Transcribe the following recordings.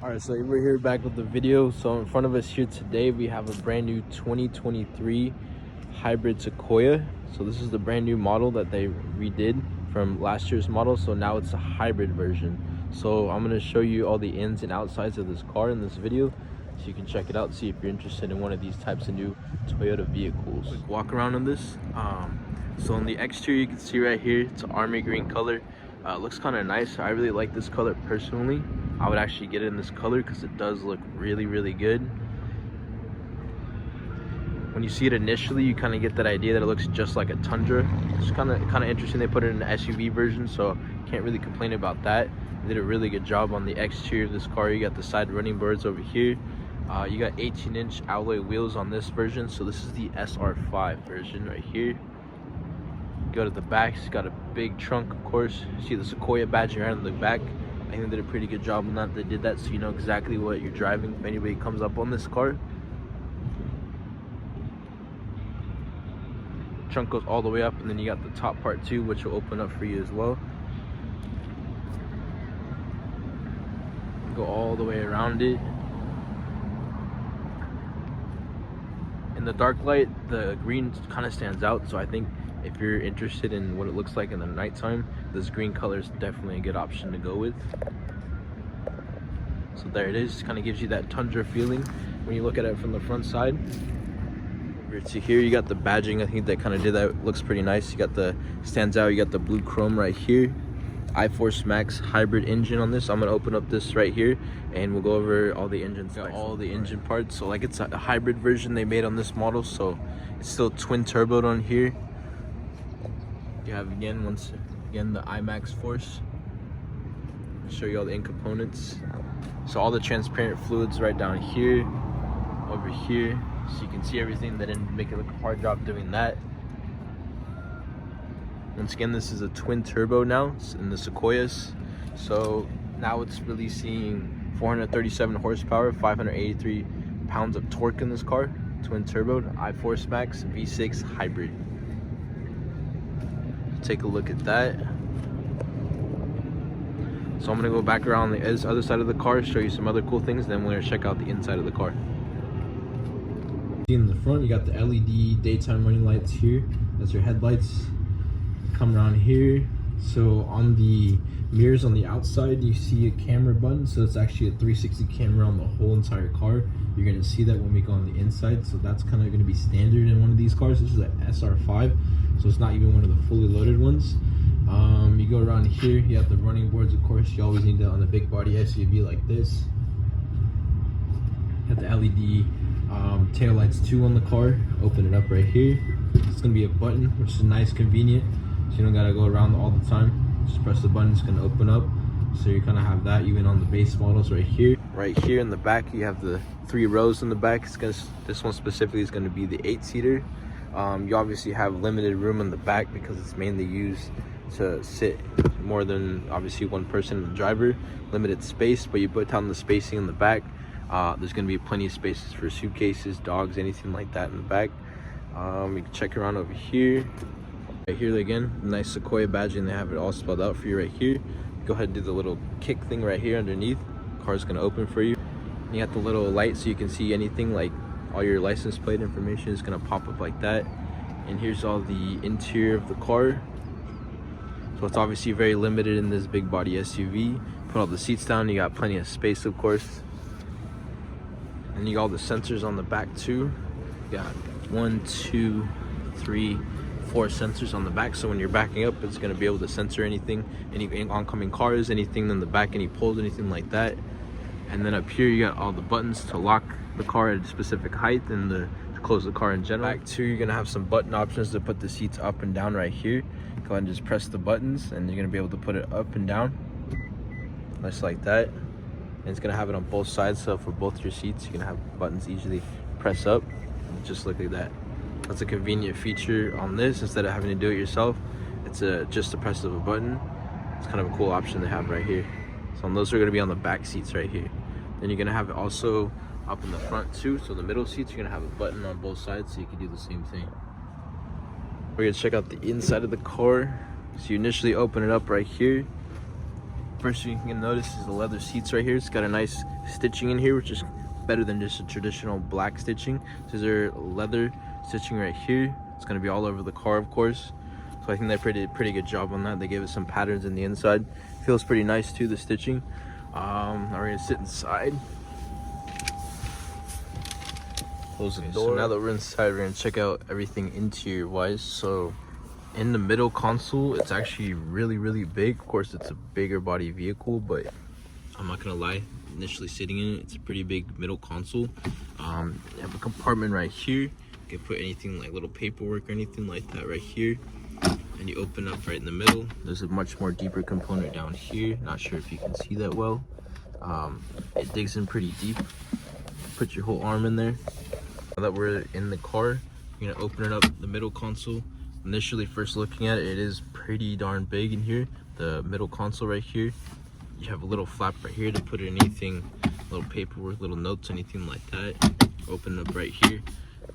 Alright, so we're here back with the video. So in front of us here today we have a brand new 2023 hybrid Sequoia. So this is the brand new model that they redid from last year's model, so now it's a hybrid version. So I'm going to show you all the ins and outsides of this car in this video, so you can check it out, see if you're interested in one of these types of new Toyota vehicles. Quick walk around on this. So on the exterior, you can see right here, it's an army green color. It looks kind of nice. I really like this color personally. I would actually get it in this color because it does look really good. When you see it initially, you kind of get that idea that it looks just like a Tundra. It's kind of interesting. They put it in an SUV version, so can't really complain about that. They did a really good job on the exterior of this car. You got the side running boards over here. You got 18-inch alloy wheels on this version, so this is the SR5 version right here. Go to the back, it's got a big trunk, of course. You see the Sequoia badge right on the back. I think they did a pretty good job on that. They did that so you know exactly what you're driving if anybody comes up on this car. Trunk goes all the way up, and then you got the top part too, which will open up for you as well. Go all the way around it. In the dark light, the green kind of stands out, so I think if you're interested in what it looks like in the nighttime, this green color is definitely a good option to go with. So there it is. Kind of gives you that Tundra feeling when you look at it from the front side. Over to here, you got the badging. I think they kind of did that. It looks pretty nice. You got the stands out. You got the blue chrome right here. iForce Max hybrid engine on this. I'm gonna open up this right here and we'll go over all the engine specs, all the engine parts. So like, it's a hybrid version they made on this model, so it's still twin turboed on here. You have once again the iMax Force. I'll show you all the in components. So all the transparent fluids right down here, over here, so you can see everything. They didn't make it look a hard job doing that. Once again, this is a twin turbo now in the Sequoias. So now it's releasing 437 horsepower, 583 pounds of torque in this car. Twin turbo, iForce Max V6 hybrid. Take a look at that. So I'm gonna go back around the other side of the car, show you some other cool things, then we're gonna check out the inside of the car. In the front, you got the LED daytime running lights here. That's your headlights. Come around here. So on the mirrors on the outside, you see a camera button. So it's actually a 360 camera on the whole entire car. You're gonna see that when we go on the inside. So that's kind of gonna be standard in one of these cars. This is an SR5, so it's not even one of the fully loaded ones. You go around here, you have the running boards, of course. You always need that on a big body SUV like this. You have the LED tail lights too on the car. Open it up right here. It's gonna be a button, which is nice, convenient, so you don't gotta go around all the time. Just press the button, it's gonna open up. So you kind of have that even on the base models right here. Right here in the back, you have the 3 rows in the back. This one specifically is gonna be the 8-seater. You obviously have limited room in the back because it's mainly used to sit more than obviously one person in the driver. Limited space, but you put down the spacing in the back. There's gonna be plenty of spaces for suitcases, dogs, anything like that in the back. You can check around over here. Right here again, nice Sequoia badging. They have it all spelled out for you right here. Go ahead and do the little kick thing right here underneath. Car's gonna open for you. And you got the little light so you can see anything, like all your license plate information is gonna pop up like that. And here's all the interior of the car. So it's obviously very limited in this big body SUV. Put all the seats down, you got plenty of space, of course. And you got all the sensors on the back too. You got 1, 2, 3, 4 sensors on the back, so when you're backing up, it's going to be able to censor anything, any oncoming cars, anything in the back, any pulls, anything like that. And then up here you got all the buttons to lock the car at a specific height and to close the car in general. Back too, you're going to have some button options to put the seats up and down right here. Go ahead and just press the buttons and you're going to be able to put it up and down just like that. And it's going to have it on both sides, so for both your seats you can have buttons easily press up and just look like that. That's a convenient feature on this. Instead of having to do it yourself, it's just a press of a button. It's kind of a cool option they have right here. So those are going to be on the back seats right here. Then you're going to have it also up in the front too. So the middle seats, you're going to have a button on both sides so you can do the same thing. We're going to check out the inside of the car. So you initially open it up right here. first thing you can notice is the leather seats right here. It's got a nice stitching in here, which is better than just a traditional black stitching. So there's leather stitching right here. It's going to be all over the car, of course. So I think they pretty good job on that. They gave us some patterns in the inside. Feels pretty nice too, the stitching. Now we're gonna sit inside. Close the door. So now that we're inside, we're gonna check out everything interior wise. So in the middle console, it's actually really big. Of course, it's a bigger body vehicle, but I'm not gonna lie, initially sitting in it, it's a pretty big middle console. You have a compartment right here. You can put anything like little paperwork or anything like that right here. And you open up right in the middle. There's a much more deeper component down here. Not sure if you can see that well. It digs in pretty deep. Put your whole arm in there. Now that we're in the car, you're gonna open it up, the middle console. Initially, first looking at it, it is pretty darn big in here. The middle console right here. You have a little flap right here to put anything, little paperwork, little notes, anything like that. Open it up right here.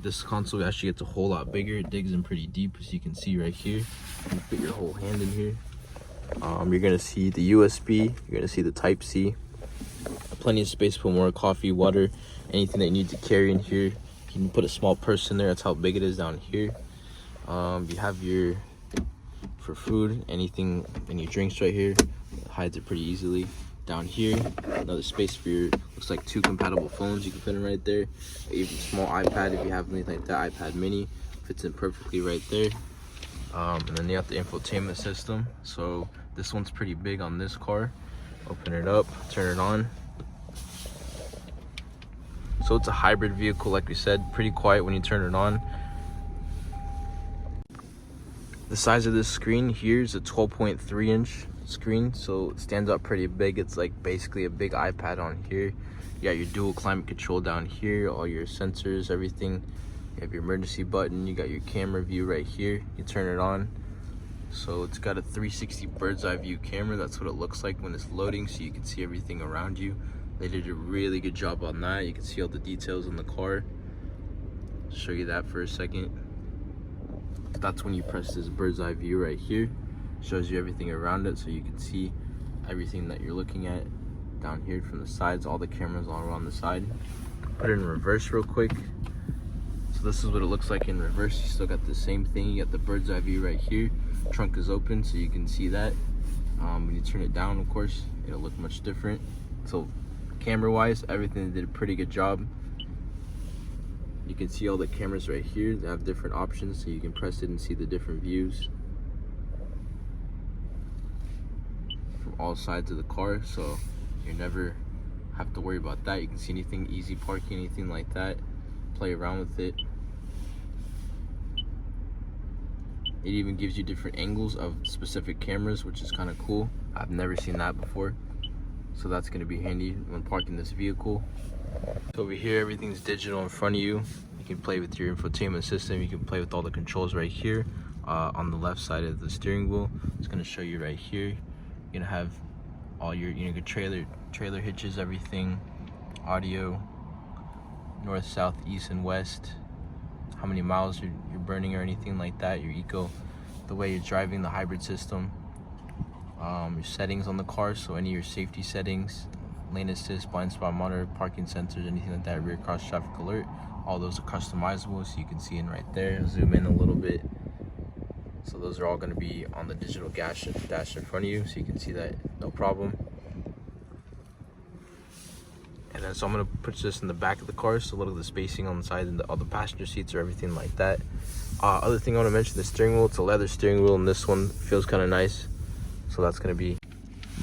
This console actually gets a whole lot bigger. It digs in pretty deep, as you can see right here. You fit your whole hand in here. You're gonna see the USB. You're gonna see the Type C. Plenty of space for more coffee, water, anything that you need to carry in here. You can put a small purse in there. That's how big it is down here. You have your for food, anything in your drinks right here. It hides it pretty easily. Down here, another space for your, looks like 2 compatible phones you can fit in right there. Even a small iPad if you have anything like that. iPad mini fits in perfectly right there. And then you have the infotainment system. So this one's pretty big on this car. Open it up, turn it on. So it's a hybrid vehicle, like we said, pretty quiet when you turn it on. The size of this screen here is a 12.3 inch screen, so it stands out pretty big. It's like basically a big iPad on here. You got your dual climate control down here, all your sensors, everything. You have your emergency button, you got your camera view right here. You turn it on. So it's got a 360 bird's eye view camera. That's what it looks like when it's loading, so you can see everything around you. They did a really good job on that. You can see all the details in the car. Show you that for a second. That's when you press this bird's eye view right here. Shows you everything around it, so you can see everything that you're looking at down here from the sides. All the cameras all around the side. Put it in reverse real quick. So this is what it looks like in reverse. You still got the same thing. You got the bird's eye view right here. Trunk is open, so you can see that. When you turn it down, of course, it'll look much different. So camera wise, everything did a pretty good job. You can see all the cameras right here. They have different options, so you can press it and see the different views from all sides of the car, so you never have to worry about that. You can see anything, easy parking, anything like that. Play around with it. It even gives you different angles of specific cameras, which is kind of cool. I've never seen that before, so that's going to be handy when parking this vehicle. So over here, everything's digital in front of you. You can play with your infotainment system. You can play with all the controls right here on the left side of the steering wheel. It's going to show you right here. You're going to have all your trailer hitches, everything, audio, north, south, east, and west, how many miles you're burning or anything like that, your eco, the way you're driving, the hybrid system, your settings on the car, so any of your safety settings, lane assist, blind spot monitor, parking sensors, anything like that, rear cross traffic alert, all those are customizable, so you can see in right there. Zoom in a little bit. So those are all going to be on the digital dash in front of you, so you can see that no problem. And then so I'm going to put this in the back of the car, so look at the spacing on the side and all the passenger seats or everything like that. Other thing I want to mention, the steering wheel, it's a leather steering wheel, and this one feels kind of nice. So that's going to be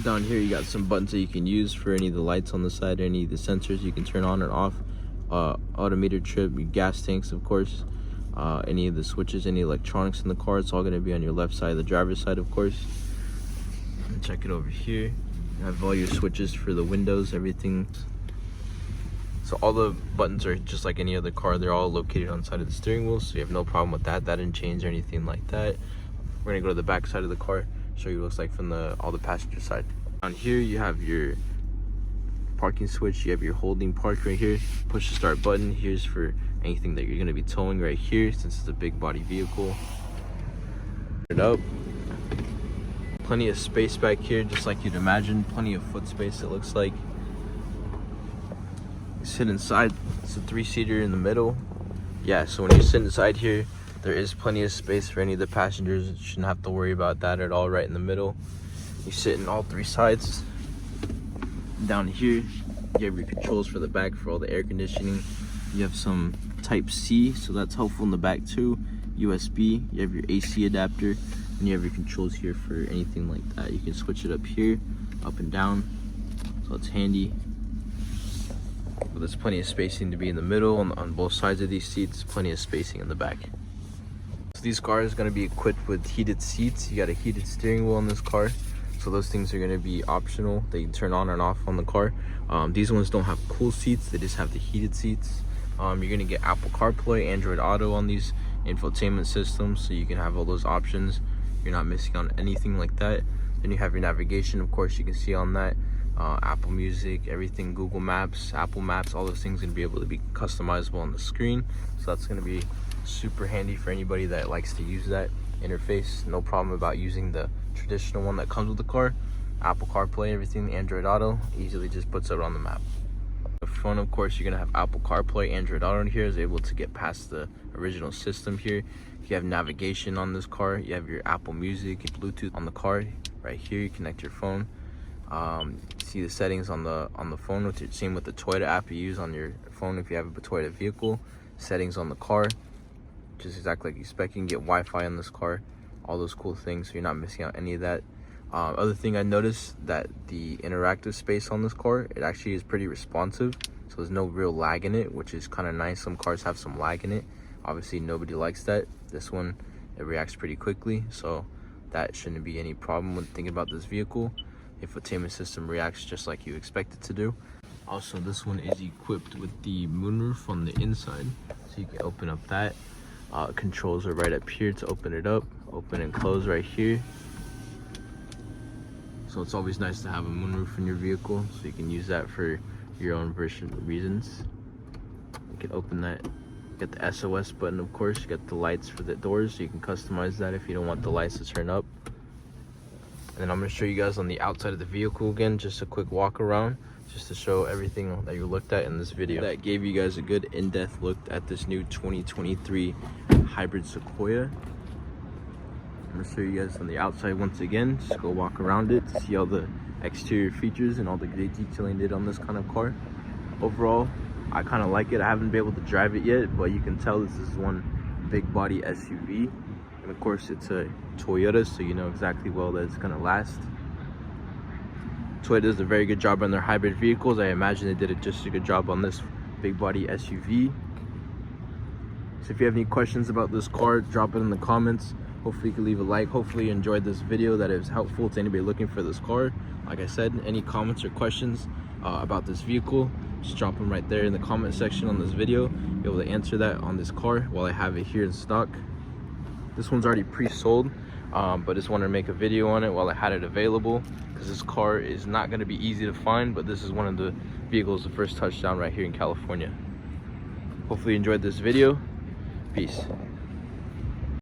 down here. You got some buttons that you can use for any of the lights on the side, any of the sensors you can turn on or off. Autometer trip, your gas tanks, of course, any of the switches, any electronics in the car, it's all going to be on your left side, the driver's side, of course. And check it over here. You have all your switches for the windows, everything. So all the buttons are just like any other car. They're all located on the side of the steering wheel, so you have no problem with that. That didn't change or anything like that. We're gonna go to the back side of the car, show you what it looks like from all the passenger side. Down here you have your parking switch. You have your holding park right here. Push the start button. Here's for anything that you're gonna be towing right here, since it's a big body vehicle. Turn it up. Plenty of space back here, just like you'd imagine. Plenty of foot space, it looks like. You sit inside, it's a 3-seater in the middle. Yeah, so when you sit inside here, there is plenty of space for any of the passengers. You shouldn't have to worry about that at all. Right in the middle, you sit in all 3 sides. Down here, you have your controls for the back for all the air conditioning. You have some type C, so that's helpful in the back too. USB, you have your AC adapter, and you have your controls here for anything like that. You can switch it up here, up and down, so it's handy. But there's plenty of spacing to be in the middle on both sides of these seats. Plenty of spacing in the back. So these cars are going to be equipped with heated seats. You got a heated steering wheel on this car, so those things are going to be optional. They can turn on and off on the car. These ones don't have cool seats, they just have the heated seats. You're going to get Apple CarPlay, Android Auto on these infotainment systems, so you can have all those options. You're not missing on anything like that. Then you have your navigation, of course, you can see on that. Apple Music, everything, Google Maps, Apple Maps, all those things going to be able to be customizable on the screen. So that's going to be super handy for anybody that likes to use that interface. No problem about using the traditional one that comes with the car. Apple CarPlay, everything, Android Auto, easily just puts it on the map. The phone, of course, you're going to have Apple CarPlay, Android Auto in here, is able to get past the original system here. You have navigation on this car. You have your Apple Music, Bluetooth on the car. Right here, you connect your phone. See the settings on the phone, which is same with the Toyota app you use on your phone if you have a Toyota vehicle. Settings on the car, just exactly like you expect. You can get Wi-Fi on this car, all those cool things, so you're not missing out any of that. Other thing I noticed, that the interactive space on this car, it actually is pretty responsive, so there's no real lag in it, which is kind of nice. Some cars have some lag in it. Obviously nobody likes that. This one, it reacts pretty quickly, so that shouldn't be any problem when thinking about this vehicle. Infotainment system reacts just like you expect it to do. Also, this one is equipped with the moonroof on the inside, so you can open up that. Controls are right up here to open it up, open and close right here. So it's always nice to have a moonroof in your vehicle, so you can use that for your own reasons. You can open that. Get the SOS button, of course. You got the lights for the doors, so you can customize that if you don't want the lights to turn up. And then I'm going to show you guys on the outside of the vehicle again, just a quick walk around, just to show everything that you looked at in this video. That gave you guys a good in-depth look at this new 2023 hybrid Sequoia. I'm going to show you guys on the outside once again. Just go walk around it to see all the exterior features and all the great detailing did on this kind of car. Overall, I kind of like it. I haven't been able to drive it yet, but you can tell this is one big body SUV. And of course, it's a Toyota, so you know exactly well that it's going to last. Toyota does a very good job on their hybrid vehicles. I imagine they did just a good job on this big body SUV. So if you have any questions about this car, drop it in the comments. Hopefully you can leave a like. Hopefully you enjoyed this video, that it was helpful to anybody looking for this car. Like I said, any comments or questions about this vehicle, just drop them right there in the comment section on this video. Be able to answer that on this car while I have it here in stock. This one's already pre-sold, but just wanted to make a video on it while I had it available, because this car is not going to be easy to find, but this is one of the vehicles, the first touchdown right here in California. Hopefully you enjoyed this video. Peace.